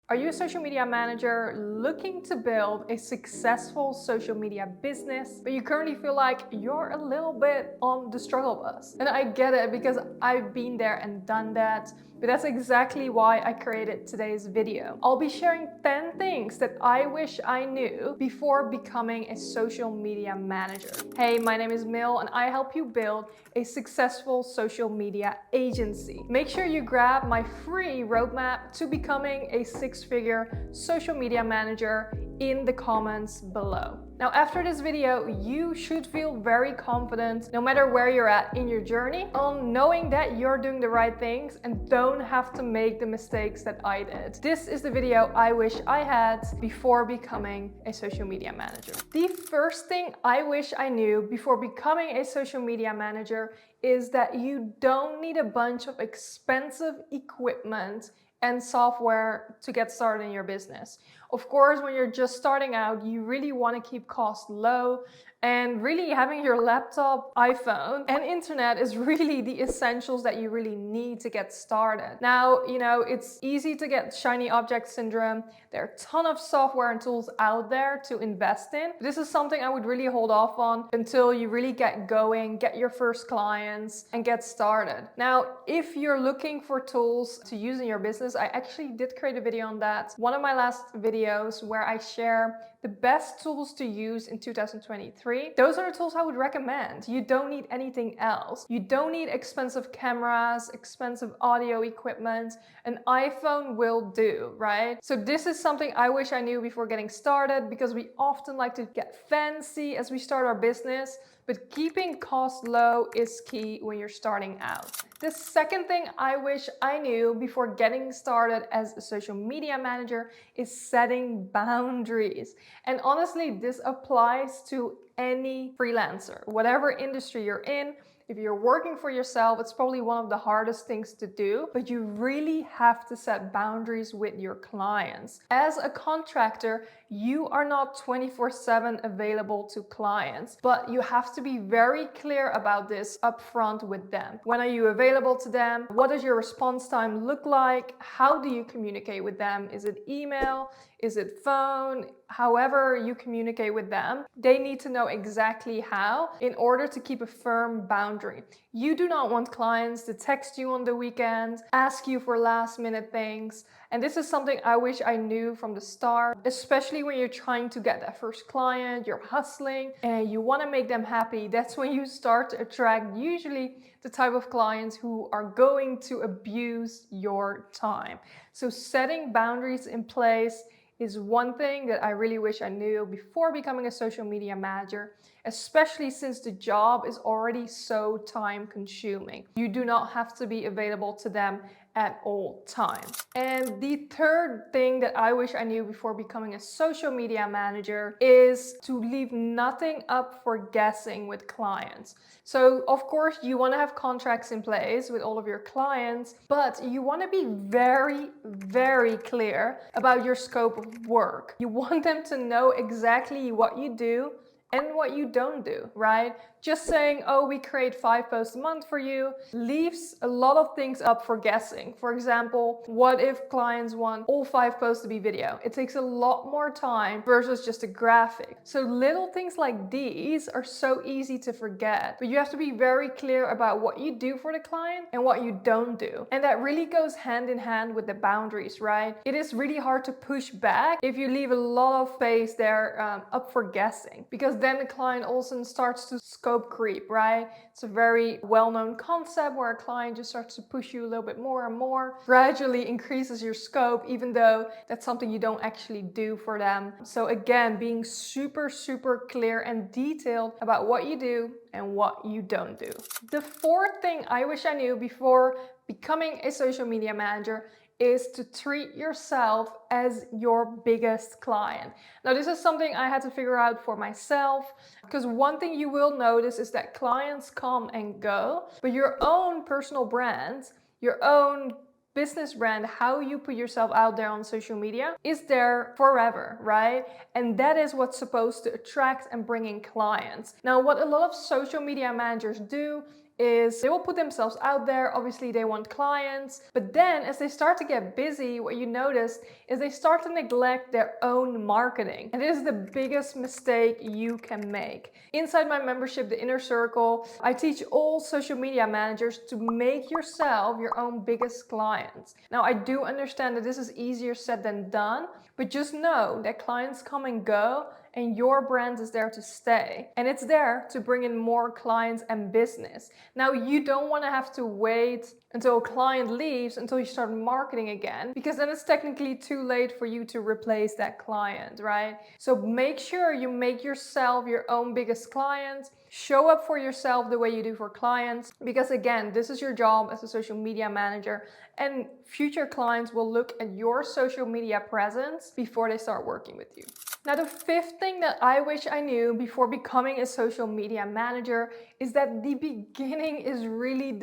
Are you a social media manager looking to build a successful social media business, but you currently feel like you're a little bit on the struggle bus? And I get it because I've been there and done that, but that's exactly why I created today's video. I'll be sharing 10 things that I wish I knew before becoming a social media manager. Hey, my name is Milou and I help you build a successful social media agency. Make sure you grab my free roadmap to becoming a six-figure social media manager in the comments below. Now, after this video, you should feel very confident, no matter where you're at in your journey, on knowing that you're doing the right things and don't have to make the mistakes that I did. This is the video I wish I had before becoming a social media manager. The first thing I wish I knew before becoming a social media manager is that you don't need a bunch of expensive equipment and software to get started in your business. Of course, when you're just starting out, you really want to keep costs low, and really having your laptop, iPhone, and internet is really the essentials that you really need to get started. Now, it's easy to get shiny object syndrome. There are a ton of software and tools out there to invest in. This is something I would really hold off on until you really get going, get your first clients, and get started. Now, if you're looking for tools to use in your business, I actually did create a video on that. One of my last videos where I share the best tools to use in 2023. Those are the tools I would recommend. You don't need anything else. You don't need expensive cameras, expensive audio equipment. An iPhone will do, right? So this is something I wish I knew before getting started, because we often like to get fancy as we start our business, but keeping costs low is key when you're starting out. The second thing I wish I knew before getting started as a social media manager is setting boundaries. And honestly, this applies to any freelancer, whatever industry you're in. If you're working for yourself, it's probably one of the hardest things to do, but you really have to set boundaries with your clients. As a contractor, you are not 24/7 available to clients, but you have to be very clear about this upfront with them. When are you available to them? What does your response time look like? How do you communicate with them? Is it email? Is it phone? However you communicate with them, they need to know exactly how in order to keep a firm boundary. You do not want clients to text you on the weekend, ask you for last minute things. And this is something I wish I knew from the start, especially when you're trying to get that first client, you're hustling and you want to make them happy. That's when you start to attract usually the type of clients who are going to abuse your time. So setting boundaries in place is one thing that I really wish I knew before becoming a social media manager, especially since the job is already so time consuming. You do not have to be available to them at all times. And the third thing that I wish I knew before becoming a social media manager is to leave nothing up for guessing with clients. So of course you want to have contracts in place with all of your clients, but you want to be very, very clear about your scope of work. You want them to know exactly what you do and what you don't do, right? Just saying, oh, we create 5 posts a month for you, leaves a lot of things up for guessing. For example, what if clients want all 5 posts to be video? It takes a lot more time versus just a graphic. So little things like these are so easy to forget, but you have to be very clear about what you do for the client and what you don't do. And that really goes hand in hand with the boundaries, right? It is really hard to push back if you leave a lot of space there up for guessing, because then the client also starts to scope creep, right? It's a very well-known concept where a client just starts to push you a little bit more and more, gradually increases your scope, even though that's something you don't actually do for them. So again, being super, super clear and detailed about what you do and what you don't do. The fourth thing I wish I knew before becoming a social media manager is to treat yourself as your biggest client. Now, this is something I had to figure out for myself, because one thing you will notice is that clients come and go, but your own personal brand, your own business brand, how you put yourself out there on social media is there forever, right? And that is what's supposed to attract and bring in clients. Now, what a lot of social media managers do is they will put themselves out there. Obviously, they want clients. But then as they start to get busy, what you notice is they start to neglect their own marketing. And this is the biggest mistake you can make. Inside my membership, the Inner Circle, I teach all social media managers to make yourself your own biggest client. Now, I do understand that this is easier said than done, but just know that clients come and go and your brand is there to stay. And it's there to bring in more clients and business. Now, you don't want to have to wait until a client leaves until you start marketing again, because then it's technically too late for you to replace that client, right? So make sure you make yourself your own biggest client. Show up for yourself the way you do for clients, because again, this is your job as a social media manager, and future clients will look at your social media presence before they start working with you. Now, the fifth thing that I wish I knew before becoming a social media manager is that the beginning is really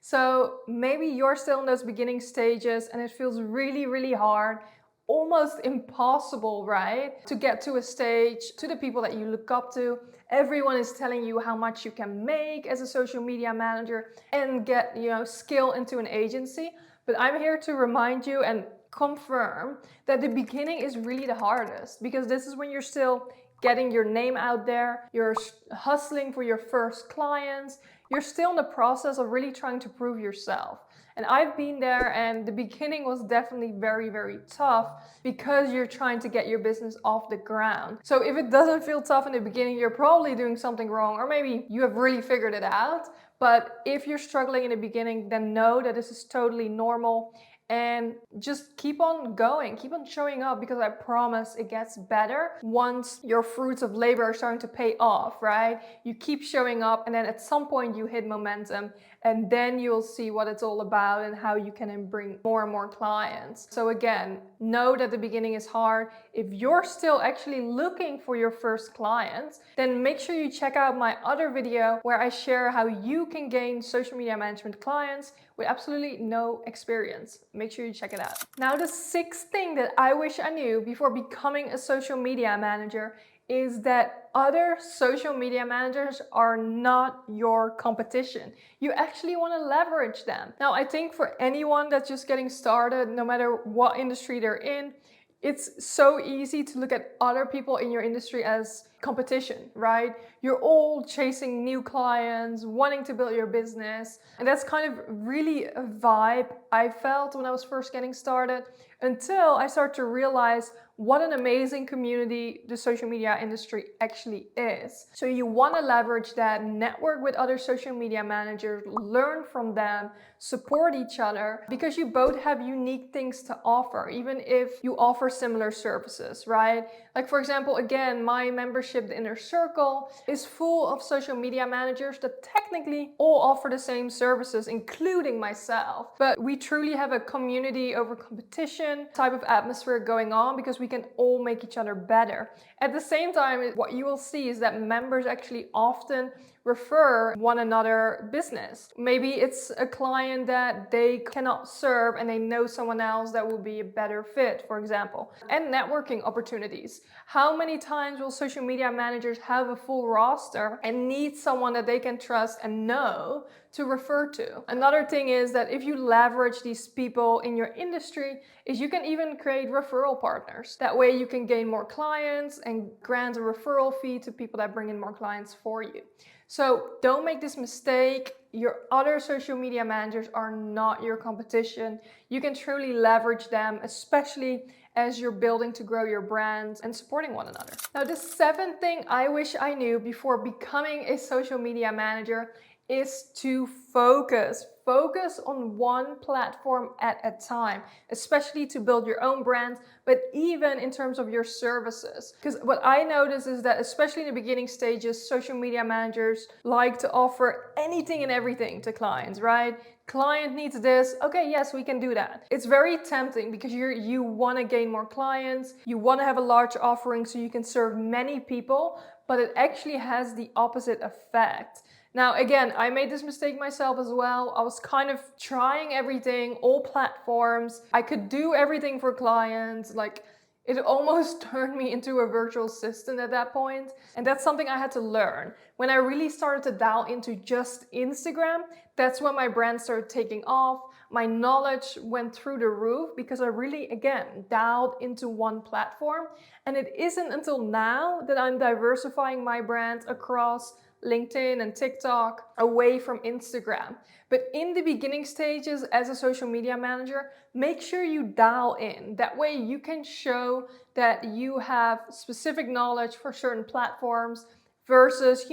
so maybe you're still in those beginning stages and it feels really, really hard, almost impossible, right? To get to a stage, to the people that you look up to. Everyone is telling you how much you can make as a social media manager and get, skill into an agency. But I'm here to remind you and confirm that the beginning is really the hardest, because this is when you're still getting your name out there, you're hustling for your first clients, you're still in the process of really trying to prove yourself. And I've been there, and the beginning was definitely very, very tough because you're trying to get your business off the ground. So if it doesn't feel tough in the beginning, you're probably doing something wrong, or maybe you have really figured it out. But if you're struggling in the beginning, then know that this is totally normal. And just keep on going, keep on showing up, because I promise it gets better once your fruits of labor are starting to pay off, right? You keep showing up, and then at some point you hit momentum, and then you'll see what it's all about and how you can bring more and more clients. So again, know that the beginning is hard. If you're still actually looking for your first clients, then make sure you check out my other video where I share how you can gain social media management clients with absolutely no experience. Make sure you check it out. Now, the sixth thing that I wish I knew before becoming a social media manager is that other social media managers are not your competition. You actually want to leverage them. Now, I think for anyone that's just getting started, no matter what industry they're in, it's so easy to look at other people in your industry as competition, right? You're all chasing new clients, wanting to build your business. And that's kind of really a vibe I felt when I was first getting started, until I started to realize what an amazing community the social media industry actually is. So you want to leverage that, network with other social media managers, learn from them, support each other, because you both have unique things to offer, even if you offer similar services, right? Like, for example, again, my membership, the Inner Circle, is full of social media managers that technically all offer the same services, including myself. But we truly have a community over competition type of atmosphere going on, because we can all make each other better. At the same time, what you will see is that members actually often refer one another business. Maybe it's a client that they cannot serve and they know someone else that will be a better fit, for example. And networking opportunities. How many times will social media managers have a full roster and need someone that they can trust and know to refer to? Another thing is that if you leverage these people in your industry, is you can even create referral partners. That way you can gain more clients and grant a referral fee to people that bring in more clients for you. So don't make this mistake. Your other social media managers are not your competition. You can truly leverage them, especially as you're building to grow your brand and supporting one another. Now, the seventh thing I wish I knew before becoming a social media manager is to focus. Focus on one platform at a time, especially to build your own brand, but even in terms of your services. Because what I notice is that, especially in the beginning stages, social media managers like to offer anything and everything to clients, right? Client needs this. Okay, yes, we can do that. It's very tempting because you want to gain more clients. You want to have a large offering so you can serve many people, but it actually has the opposite effect. Now, again, I made this mistake myself as well. I was kind of trying everything, all platforms. I could do everything for clients, like It almost turned me into a virtual assistant at that point. And that's something I had to learn. When I really started to dial into just Instagram, that's when my brand started taking off. My knowledge went through the roof because I really, again, dialed into one platform. And it isn't until now that I'm diversifying my brand across LinkedIn and TikTok away from Instagram. But in the beginning stages as a social media manager, make sure you dial in. That way you can show that you have specific knowledge for certain platforms versus,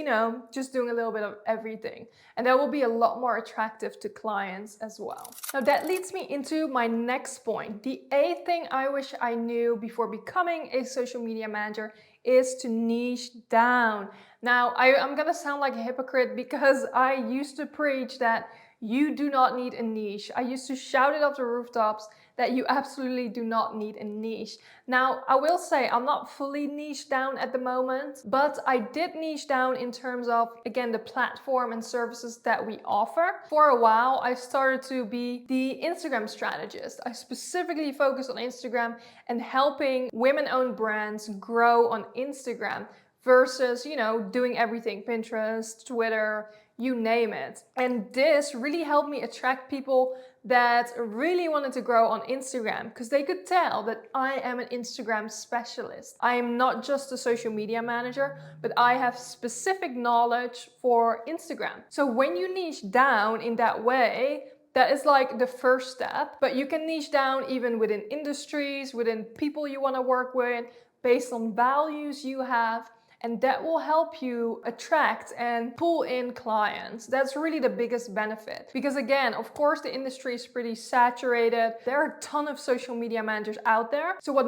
just doing a little bit of everything. And that will be a lot more attractive to clients as well. Now that leads me into my next point. The 8th thing I wish I knew before becoming a social media manager is to niche down. Now, I'm gonna sound like a hypocrite because I used to preach that you do not need a niche. I used to shout it off the rooftops that you absolutely do not need a niche. Now, I will say I'm not fully niche down at the moment, but I did niche down in terms of, again, the platform and services that we offer. For a while, I started to be the Instagram strategist. I specifically focus on Instagram and helping women-owned brands grow on Instagram versus, doing everything, Pinterest, Twitter, you name it. And this really helped me attract people that really wanted to grow on Instagram because they could tell that I am an Instagram specialist. I am not just a social media manager, but I have specific knowledge for Instagram. So when you niche down in that way, that is like the first step, but you can niche down even within industries, within people you want to work with, based on values you have. And that will help you attract and pull in clients. That's really the biggest benefit. Because again, of course, the industry is pretty saturated. There are a ton of social media managers out there. So what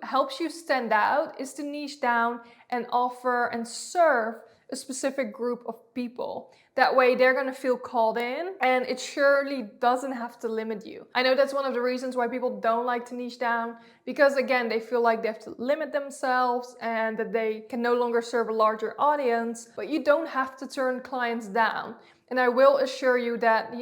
helps you stand out is to niche down and offer and serve a specific group of people. That way they're gonna feel called in, and it surely doesn't have to limit you. I know that's one of the reasons why people don't like to niche down, because again, they feel like they have to limit themselves and that they can no longer serve a larger audience, but you don't have to turn clients down. And I will assure you that,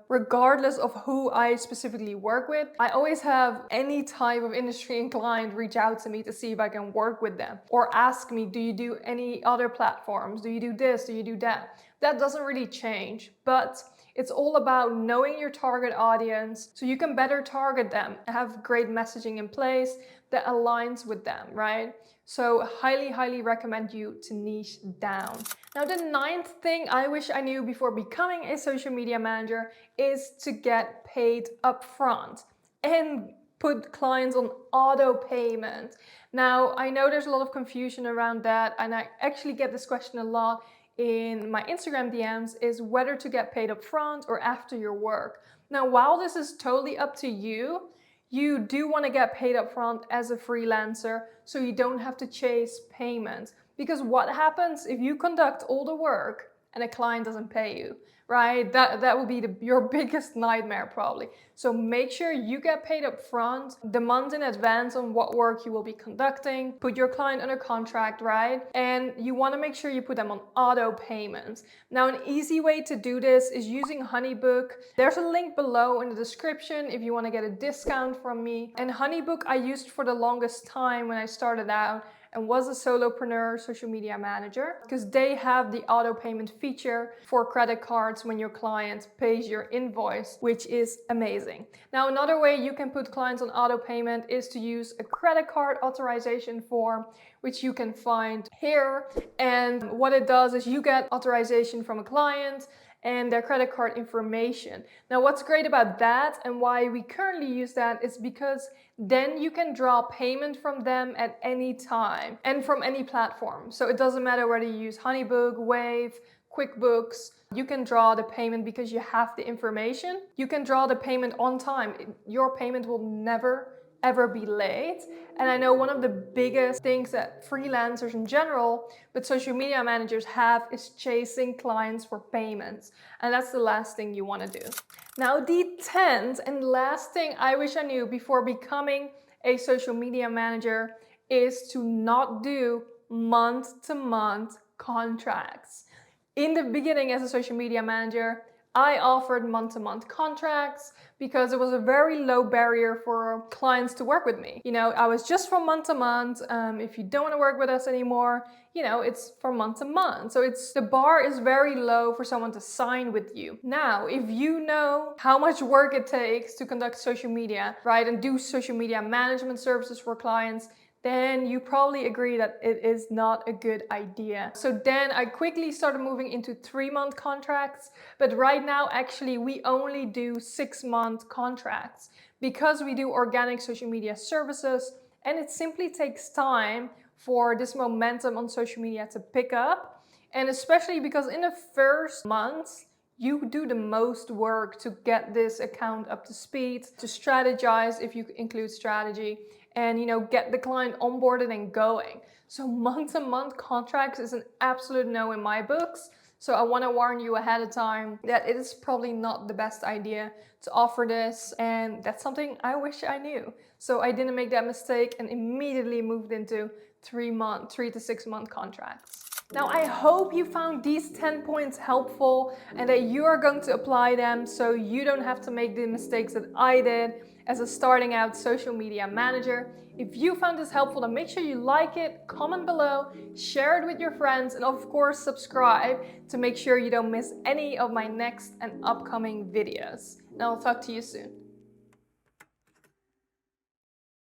regardless of who I specifically work with, I always have any type of industry and client reach out to me to see if I can work with them or ask me, do you do any other platforms? Do you do this? Do you do that? That doesn't really change, but it's all about knowing your target audience so you can better target them and have great messaging in place that aligns with them, right? So highly, highly recommend you to niche down. Now, the 9th thing I wish I knew before becoming a social media manager is to get paid upfront and put clients on auto payment. Now, I know there's a lot of confusion around that, and I actually get this question a lot in my Instagram DMs, is whether to get paid upfront or after your work. Now, while this is totally up to you, you do want to get paid upfront as a freelancer so you don't have to chase payments. Because what happens if you conduct all the work and a client doesn't pay you, right? That will be your biggest nightmare probably. So make sure you get paid up front the month in advance on what work you will be conducting. Put your client under contract, right? And you want to make sure you put them on auto payments. Now, an easy way to do this is using Honeybook. There's a link below in the description if you want to get a discount from me. And Honeybook I used for the longest time when I started out and was a solopreneur social media manager, because they have the auto payment feature for credit cards when your client pays your invoice, which is amazing. Now, another way you can put clients on auto payment is to use a credit card authorization form, which you can find here. And what it does is you get authorization from a client and their credit card information. Now, what's great about that and why we currently use that is because then you can draw payment from them at any time and from any platform. So it doesn't matter whether you use Honeybook, Wave, QuickBooks, you can draw the payment because you have the information. You can draw the payment on time. Your payment will never ever be late. And I know one of the biggest things that freelancers in general, but social media managers have, is chasing clients for payments. And that's the last thing you want to do. Now, the 10th and last thing I wish I knew before becoming a social media manager is to not do month-to-month contracts. In the beginning as a social media manager, I offered month-to-month contracts because it was a very low barrier for clients to work with me. You know, I was just from month to month. If you don't want to work with us anymore, you know, it's from month to month. So the bar is very low for someone to sign with you. Now, if you know how much work it takes to conduct social media, right, and do social media management services for clients, then you probably agree that it is not a good idea. So then I quickly started moving into 3-month contracts, but right now actually we only do 6-month contracts because we do organic social media services, and it simply takes time for this momentum on social media to pick up. And especially because in the first months, you do the most work to get this account up to speed, to strategize if you include strategy, and you know, get the client onboarded and going. So month-to-month contracts is an absolute no in my books. So I want to warn you ahead of time that it is probably not the best idea to offer this, and that's something I wish I knew. So I didn't make that mistake and immediately moved into 3 to 6 month contracts. Now, I hope you found these 10 points helpful and that you are going to apply them so you don't have to make the mistakes that I did as a starting out social media manager. If you found this helpful, then make sure you like it, comment below, share it with your friends, and of course subscribe to make sure you don't miss any of my next and upcoming videos. And I'll talk to you soon.